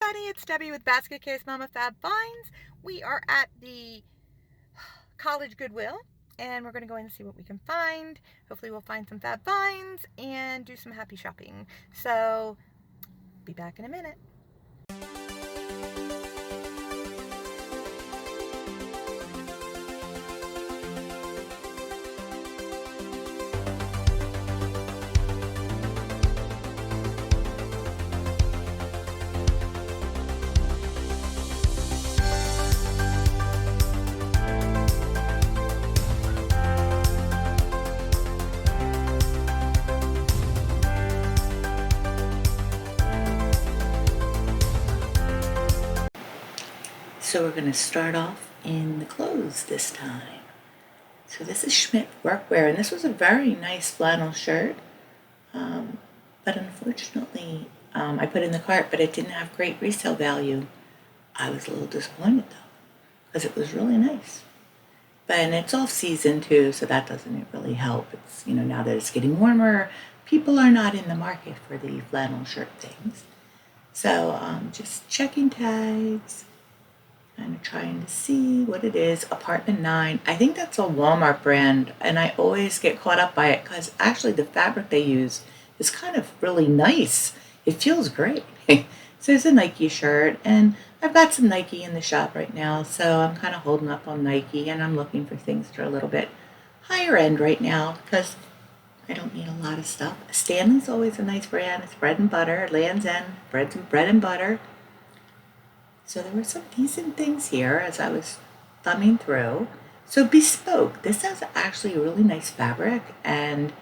everybody, it's Debbie with Basket Case Mama Fab Finds. We are at the College Goodwill and we're going to go in and see what we can find. Hopefully we'll find some fab finds and do some happy shopping. So, be back in a minute. So we're going to start off in the clothes this time. So this is Schmidt Workwear, and this was a very nice flannel shirt. But unfortunately, I put it in the cart, but it didn't have great resale value. I was a little disappointed though, because it was really nice. And it's off season too, so that doesn't really help. It's, now that it's getting warmer, people are not in the market for the flannel shirt things. So just checking tags, kind of trying to see what it is. Apartment 9. I think that's a Walmart brand, and I always get caught up by it because actually the fabric they use is kind of really nice. It feels great. So it's a Nike shirt, and I've got some Nike in the shop right now, so I'm kind of holding up on Nike, and I'm looking for things that are a little bit higher end right now because I don't need a lot of stuff. Stanley's always a nice brand. It's bread and butter. Land's End, bread and butter. So there were some decent things here as I was thumbing through. So Bespoke, this has actually a really nice fabric, and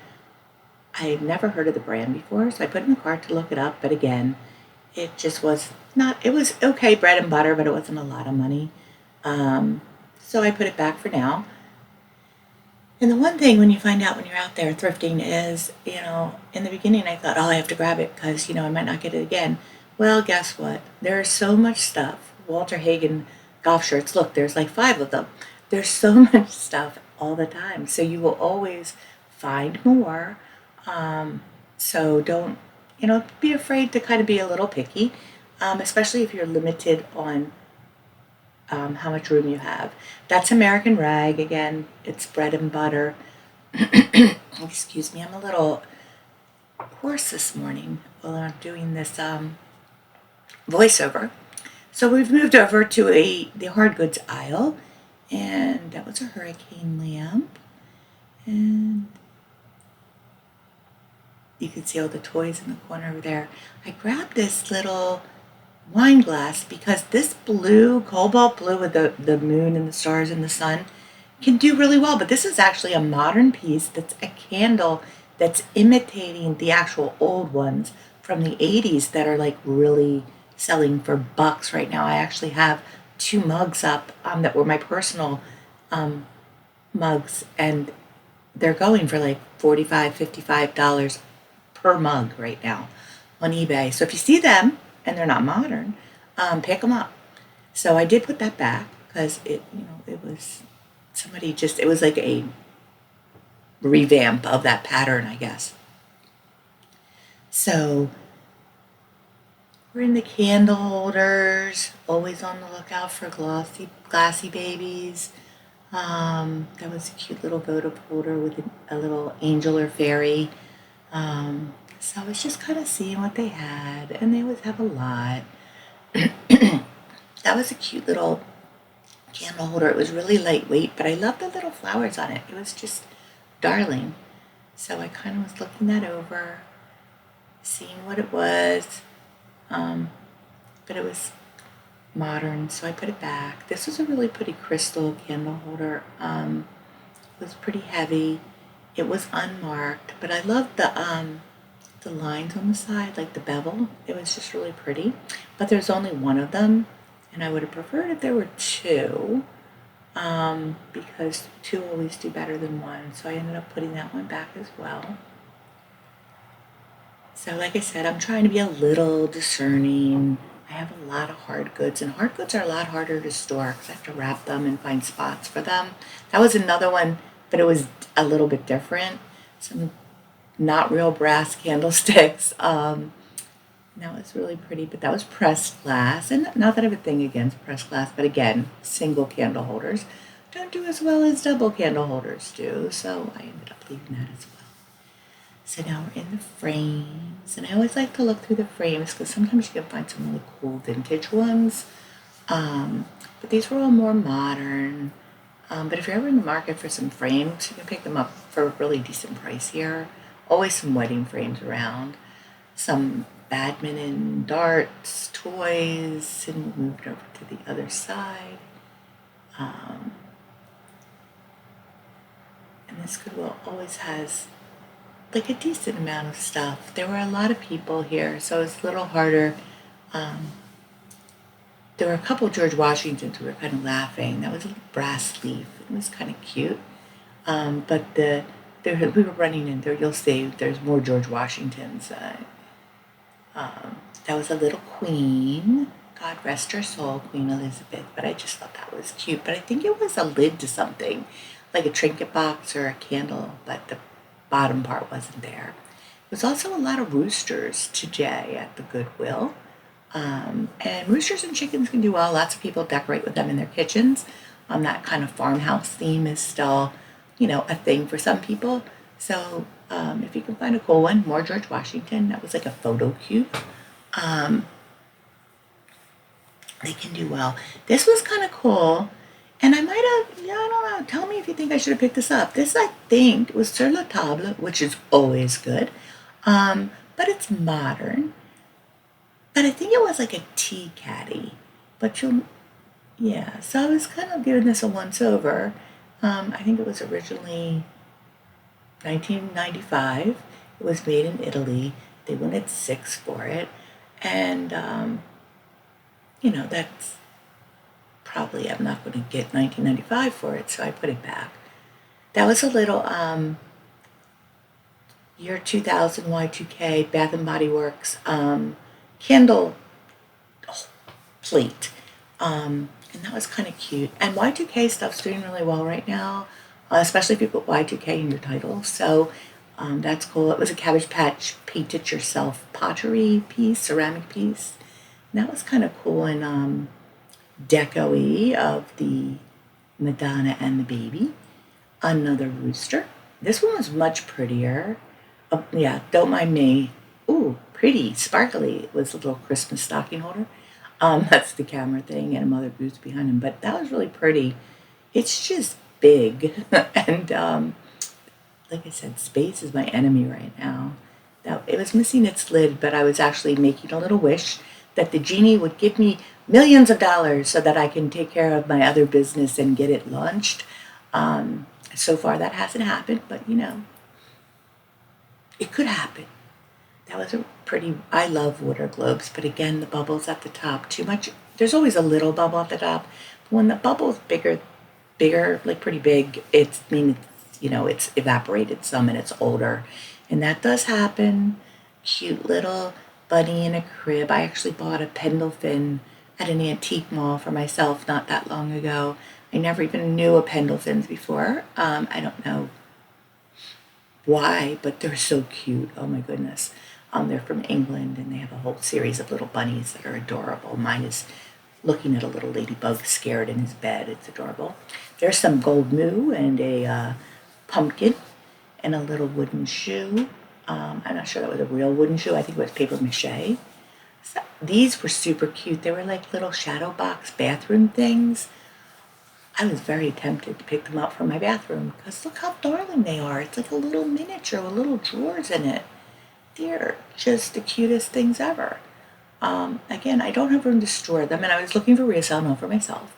I've never heard of the brand before, so I put it in the cart to look it up, but again, it just was not, it was okay, bread and butter, but it wasn't a lot of money. So I put it back for now. And the one thing when you find out when you're out there thrifting is, in the beginning I thought, oh, I have to grab it because, I might not get it again. Well, guess what? There's so much stuff. Walter Hagen golf shirts. Look, there's like 5 of them. There's so much stuff all the time. So you will always find more. So don't, be afraid to kind of be a little picky, especially if you're limited on how much room you have. That's American Rag. Again, it's bread and butter. Excuse me, I'm a little hoarse this morning while I'm doing this voiceover. So we've moved over to the hard goods aisle, and that was a hurricane lamp, and you can see all the toys in the corner over there. I grabbed this little wine glass because this blue, cobalt blue with the moon and the stars and the sun can do really well, but this is actually a modern piece that's a candle that's imitating the actual old ones from the 80s that are like really selling for bucks right now. I actually have 2 mugs up that were my personal mugs, and they're going for like $45, $55 per mug right now on eBay. So if you see them and they're not modern, pick them up. So I did put that back because it was it was like a revamp of that pattern, I guess. So we're in the candle holders, always on the lookout for glassy babies. That was a cute little votive holder with a little angel or fairy. So I was just kind of seeing what they had, and they always have a lot. That was a cute little candle holder. It was really lightweight, but I loved the little flowers on it. It was just darling. So I kind of was looking that over, seeing what it was. But it was modern, so I put it back. This was a really pretty crystal candle holder. It was pretty heavy. It was unmarked, but I loved the lines on the side, like the bevel. It was just really pretty. But there's only one of them, and I would have preferred if there were 2, because 2 always do better than 1. So I ended up putting that one back as well. So like I said, I'm trying to be a little discerning. I have a lot of hard goods, and hard goods are a lot harder to store because I have to wrap them and find spots for them. That was another one, but it was a little bit different. Some not real brass candlesticks And that was really pretty, but that was pressed glass. And not that I have a thing against pressed glass, but again, single candle holders don't do as well as double candle holders do, so I ended up leaving that as well. So now we're in the frames, and I always like to look through the frames because sometimes you can find some really cool vintage ones. But these were all more modern. But if you're ever in the market for some frames, you can pick them up for a really decent price here. Always some wedding frames around, some badminton, darts, toys, and we moved over to the other side. And this Goodwill always has like a decent amount of stuff. There were a lot of people here, so it's a little harder. Um, there were a couple George Washingtons who were kind of laughing. That was a brass leaf. It was kind of cute. But we were running in there. You'll see there's more George Washingtons. That was a little queen. God rest her soul, Queen Elizabeth. But I just thought that was cute. But I think it was a lid to something, like a trinket box or a candle, but the bottom part wasn't there. There was also a lot of roosters today at the Goodwill. And roosters and chickens can do well. Lots of people decorate with them in their kitchens. That kind of farmhouse theme is still, a thing for some people. So if you can find a cool one, more George Washington. That was like a photo cube. They can do well. This was kind of cool. And I might have, I don't know. Tell me if you think I should have picked this up. This, I think, was sur la table, which is always good. But it's modern. But I think it was like a tea caddy. But yeah. So I was kind of giving this a once over. I think it was originally 1995. It was made in Italy. They wanted 6 for it. And, that's probably, I'm not going to get 1995 for it, so I put it back. That was a little year 2000 Y2K Bath and Body Works candle plate. And that was kind of cute. And Y2K stuff's doing really well right now, especially if you put Y2K in your title. So that's cool. It was a Cabbage Patch paint it yourself pottery piece, ceramic piece. And that was kind of cool and deco-y of the Madonna and the baby. Another rooster. This one was much prettier. Yeah, don't mind me. Ooh, pretty, sparkly. It was a little Christmas stocking holder. That's the camera thing, and a Mother Goose behind him. But that was really pretty. It's just big, and like I said, space is my enemy right now. Now, it was missing its lid, but I was actually making a little wish that the genie would give me millions of dollars so that I can take care of my other business and get it launched. So far, that hasn't happened, but it could happen. That was a pretty, I love water globes, but again, the bubbles at the top, too much. There's always a little bubble at the top. But when the bubble's bigger, like pretty big, it's evaporated some and it's older. And that does happen. Cute little bunny in a crib. I actually bought a Pendleton at an antique mall for myself not that long ago. I never even knew of Pendletons before. I don't know why, but they're so cute. Oh my goodness. They're from England and they have a whole series of little bunnies that are adorable. Mine is looking at a little ladybug scared in his bed. It's adorable. There's some gold moo and a pumpkin and a little wooden shoe. I'm not sure that was a real wooden shoe. I think it was paper mache. So these were super cute. They were like little shadow box bathroom things. I was very tempted to pick them up for my bathroom because look how darling they are. It's like a little miniature with little drawers in it. They're just the cutest things ever. Again, I don't have room to store them, and I was looking for resale, not for myself.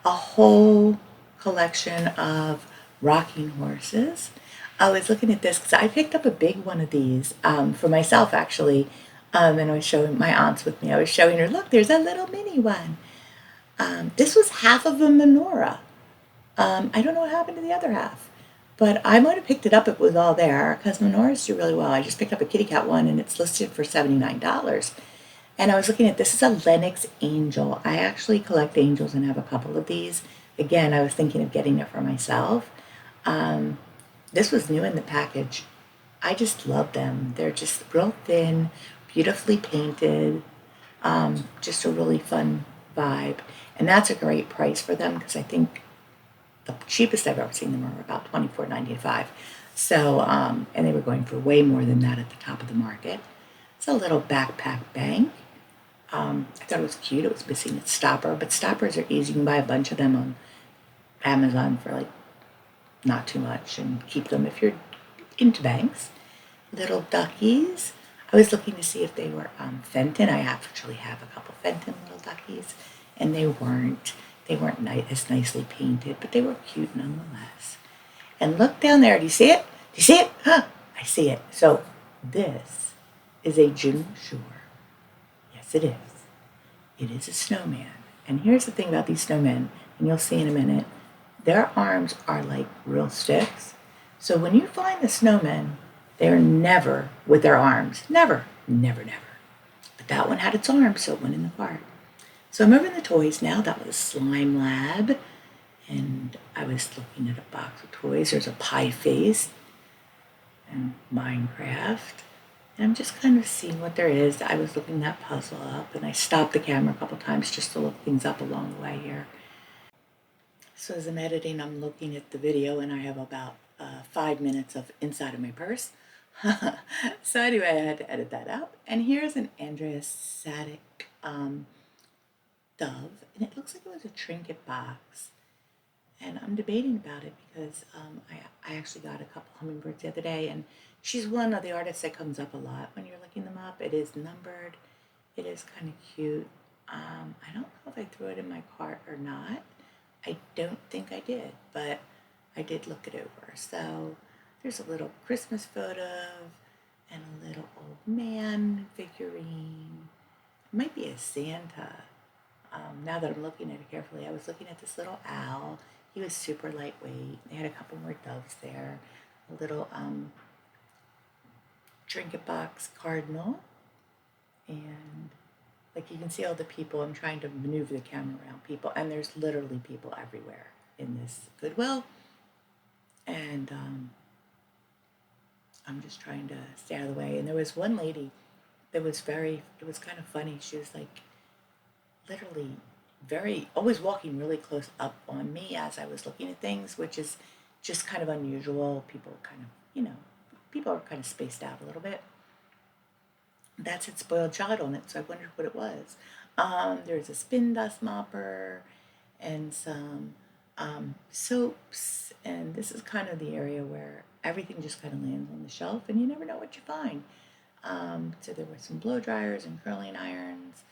A whole collection of rocking horses. I was looking at this because I picked up a big one of these for myself, actually. And I was showing my aunt's with me. I was showing her, look, there's a little mini one. This was half of a menorah. I don't know what happened to the other half. But I might have picked it up if it was all there because menorahs do really well. I just picked up a kitty cat one and it's listed for $79. And I was looking at this is a Lenox Angel. I actually collect angels and have a couple of these. Again, I was thinking of getting it for myself. This was new in the package. I just love them. They're just real thin, beautifully painted, just a really fun vibe. And that's a great price for them because I think the cheapest I've ever seen them were about $24.95. So, and they were going for way more than that at the top of the market. It's a little backpack bank. I thought it was cute. It was missing its stopper, but stoppers are easy. You can buy a bunch of them on Amazon for like not too much and keep them if you're into banks. Little duckies. I was looking to see if they were Fenton. I actually have a couple Fenton little duckies, and they weren't. They weren't as nicely painted, but they were cute nonetheless. And look down there. Do you see it? Do you see it? Huh? I see it. So this is a June Shore. Yes, it is. It is a snowman. And here's the thing about these snowmen, and you'll see in a minute, their arms are like real sticks. So when you find the snowmen, they're never with their arms. Never, never, never. But that one had its arms, so it went in the cart. So I'm moving the toys now. That was Slime Lab. And I was looking at a box of toys. There's a pie face and Minecraft. And I'm just kind of seeing what there is. I was looking that puzzle up, and I stopped the camera a couple times just to look things up along the way here. So as I'm editing, I'm looking at the video, and I have about 5 minutes of inside of my purse. So anyway, I had to edit that out. And here's an Andreas Sadik dove, and it looks like it was a trinket box. And I'm debating about it because I actually got a couple hummingbirds the other day, and she's one of the artists that comes up a lot when you're looking them up. It is numbered. It is kind of cute. I don't know if I threw it in my cart or not. I don't think I did, but I did look it over. So there's a little Christmas photo and a little old man figurine. It might be a Santa. Now that I'm looking at it carefully, I was looking at this little owl. He was super lightweight. They had a couple more doves there. A little trinket box cardinal. And like you can see all the people. I'm trying to maneuver the camera around people. And there's literally people everywhere in this Goodwill. And I'm just trying to stay out of the way. And there was one lady that was it was kind of funny. She was like, literally always walking really close up on me as I was looking at things, which is just kind of unusual. People are kind of spaced out a little bit. That said Spoiled Child on it, so I wondered what it was. There's a spin dust mopper and some soaps, and this is kind of the area where everything just kind of lands on the shelf, and you never know what you find. So there were some blow dryers and curling irons,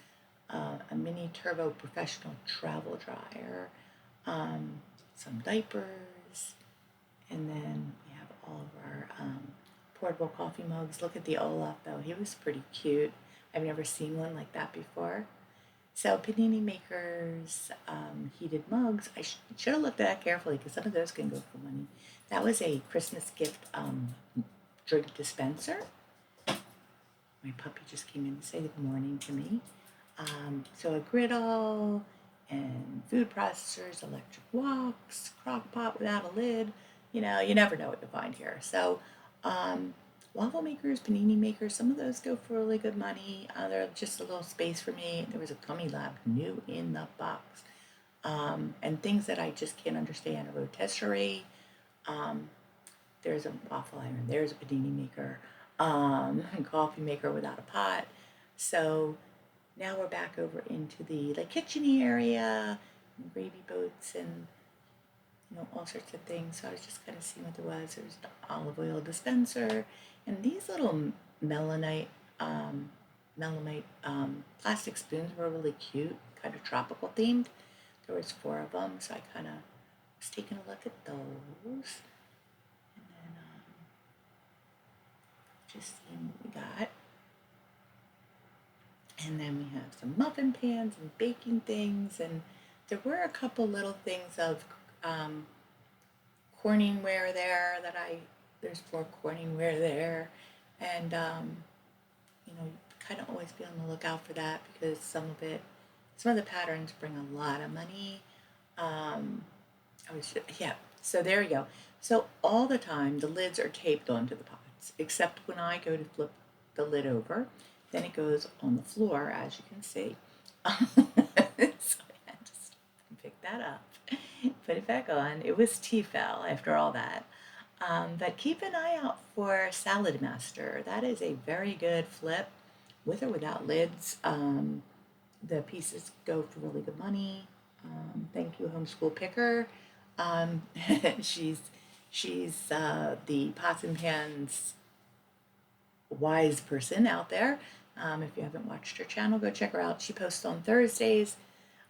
a mini turbo professional travel dryer, some diapers, and then we have all of our portable coffee mugs. Look at the Olaf though, he was pretty cute. I've never seen one like that before. So Panini Makers heated mugs. I should have looked at that carefully because some of those can go for money. That was a Christmas gift drink dispenser. My puppy just came in to say good morning to me. So a griddle and food processors, electric woks, crock pot without a lid. You never know what to find here. So waffle makers, panini makers, some of those go for really good money. They're just a little space for me. There was a Gummy Lab new in the box. And things that I just can't understand. A rotisserie. There's a waffle iron. There's a panini maker. A coffee maker without a pot. So now we're back over into the kitchen-y area, and gravy boats, and all sorts of things. So I was just kind of seeing what there was. There's the olive oil dispenser, and these little melamite plastic spoons were really cute, kind of tropical themed. There was 4 of them, so I kind of was taking a look at those, and then just seeing what we got. And then we have some muffin pans and baking things, and there were a couple little things of Corningware there there's more Corningware there, and kind of always be on the lookout for that because some of the patterns bring a lot of money. So there you go. So all the time the lids are taped onto the pots, except when I go to flip the lid over. Then it goes on the floor, as you can see. So I had to pick that up, put it back on. It was Tefal after all that. But keep an eye out for Salad Master. That is a very good flip, with or without lids. The pieces go for really good money. Thank you, Homeschool Picker. Um, she's the pots and pans wise person out there. If you haven't watched her channel, go check her out. She posts on Thursdays,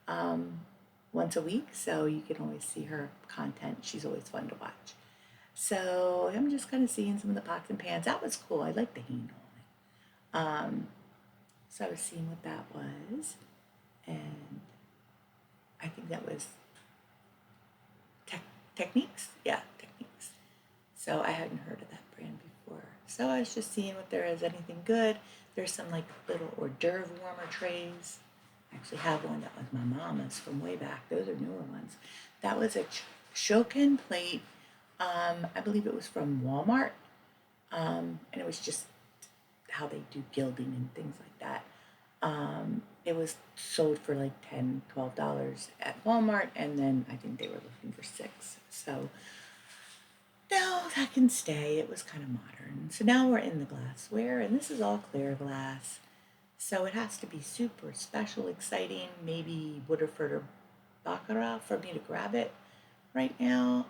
once a week, so you can always see her content. She's always fun to watch. So I'm just kind of seeing some of the pots and pans. That was cool. I like the handle on it. So I was seeing what that was, and I think that was Techniques. Yeah, Techniques. So I hadn't heard of that brand before. So I was just seeing if there is anything good. There's some like little hors d'oeuvre warmer trays. I actually have one that was my mama's from way back. Those are newer ones. That was a Shokin plate. I believe it was from Walmart. And it was just how they do gilding and things like that. It was sold for like $10, $12 at Walmart, and then I think they were looking for $6. So no, that can stay. It was kind of modern. So now we're in the glassware, and this is all clear glass. So it has to be super special, exciting, maybe Woodford or Baccarat for me to grab it right now.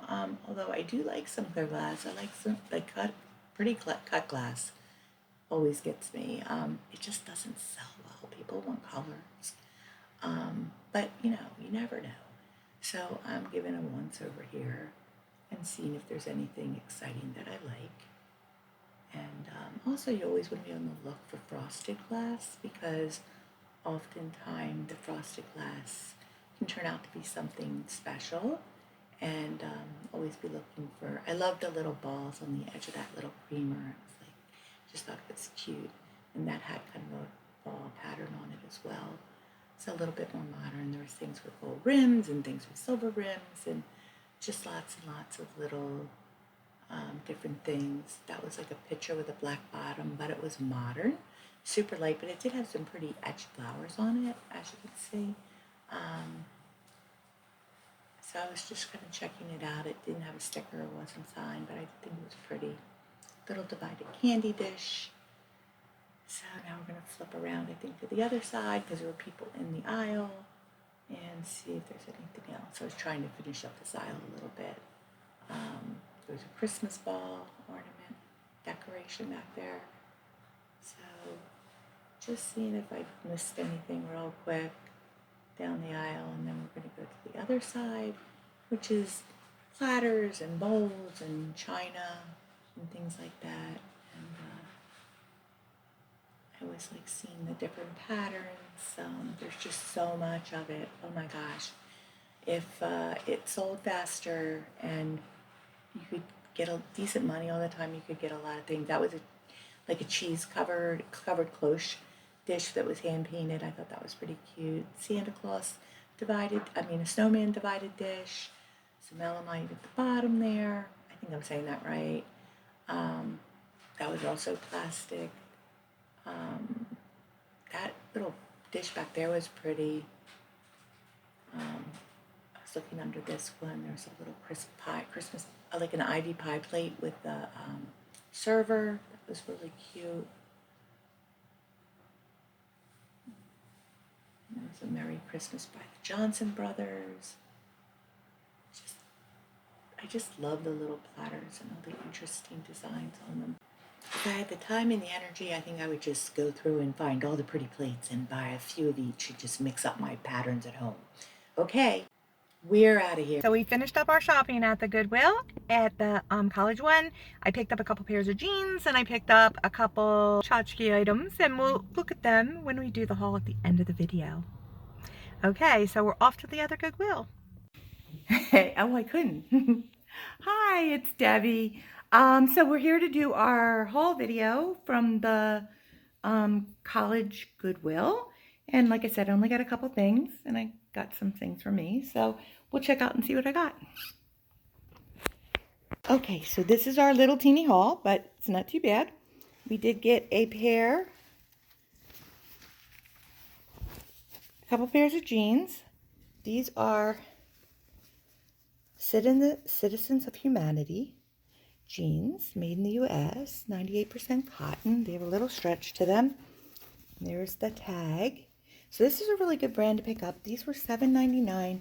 Although I do like some clear glass. I like some like pretty cut glass. Always gets me. It just doesn't sell well. People want colors. But you never know. So I'm giving a once over here and seeing if there's anything exciting that I like. And also, you always want to be on the look for frosted glass, because oftentimes the frosted glass can turn out to be something special. And always be looking for. I love the little balls on the edge of that little creamer. It was like, just thought it was cute, and that had kind of a ball pattern on it as well. It's a little bit more modern. There was things with gold rims and things with silver rims, and just lots and lots of little different things. That was like a picture with a black bottom, but it was modern, super light, but it did have some pretty etched flowers on it, as you can see. So I was just kind of checking it out. It didn't have a sticker, it wasn't signed, but I think it was pretty. Little divided candy dish. So now we're going to flip around, I think, to the other side, because there were people in the aisle, and see if there's anything else. I was trying to finish up this aisle a little bit. There's a Christmas ball ornament decoration back there. So just seeing if I missed anything real quick down the aisle, and then we're going to go to the other side, which is platters and bowls and china and things like that. And I was like seeing the different patterns. There's just so much of it. Oh my gosh. If it sold faster and you could get a decent money all the time, you could get a lot of things. That was like a cheese covered cloche dish that was hand painted. I thought that was pretty cute. Santa Claus a snowman divided dish. Some melamine at the bottom there. I think I'm saying that right. That was also plastic. That little dish back there was pretty. I was looking under this one. There's a little Christmas, like an ivy pie plate with the server. That was really cute. And there's a Merry Christmas by the Johnson Brothers. I just love the little platters and all the interesting designs on them. If I had the time and the energy, I think I would just go through and find all the pretty plates and buy a few of each and just mix up my patterns at home. Okay, we're out of here. So we finished up our shopping at the Goodwill at the College One. I picked up a couple pairs of jeans, and I picked up a couple tchotchke items, and we'll look at them when we do the haul at the end of the video. Okay, so we're off to the other Goodwill. Oh, I couldn't. Hi, it's Debbie. So we're here to do our haul video from the College Goodwill. And like I said, I only got a couple things, and I got some things for me. So we'll check out and see what I got. Okay, so this is our little teeny haul, but it's not too bad. We did get a pair couple pairs of jeans. These are Citizens of Humanity jeans, made in the U.S., 98% cotton. They have a little stretch to them. There's the tag. So this is a really good brand to pick up. These were $7.99,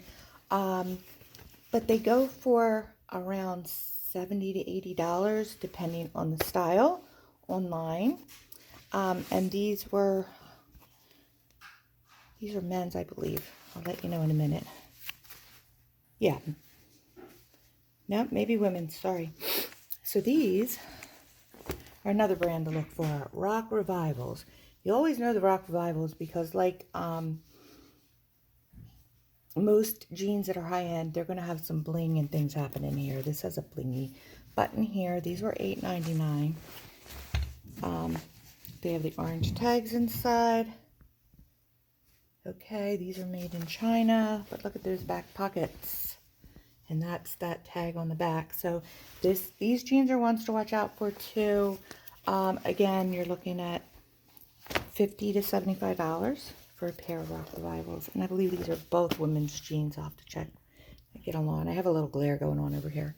but they go for around $70 to $80 depending on the style online. And these are men's, I believe. I'll let you know in a minute. Yeah. No, maybe women's, sorry. So these are another brand to look for, Rock Revivals. You always know the Rock Revivals because like most jeans that are high-end, they're going to have some bling and things happening here. This has a blingy button here. These were $8.99. They have the orange tags inside. Okay, these are made in China, but look at those back pockets. And that's that tag on the back. So these jeans are ones to watch out for too. Again, you're looking at $50 to $75 for a pair of Rock Revivals. And I believe these are both women's jeans. I'll have to check. Get them on. I have a little glare going on over here.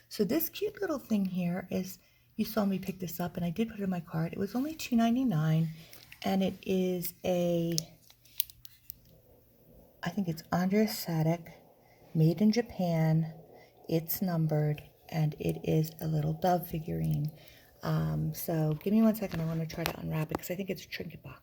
So this cute little thing here is, you saw me pick this up and I did put it in my cart. It was only $2.99 and it is I think it's Andrea Sadek, made in Japan. It's numbered and it is a little dove figurine. So give me 1 second. I want to try to unwrap it because I think it's a trinket box.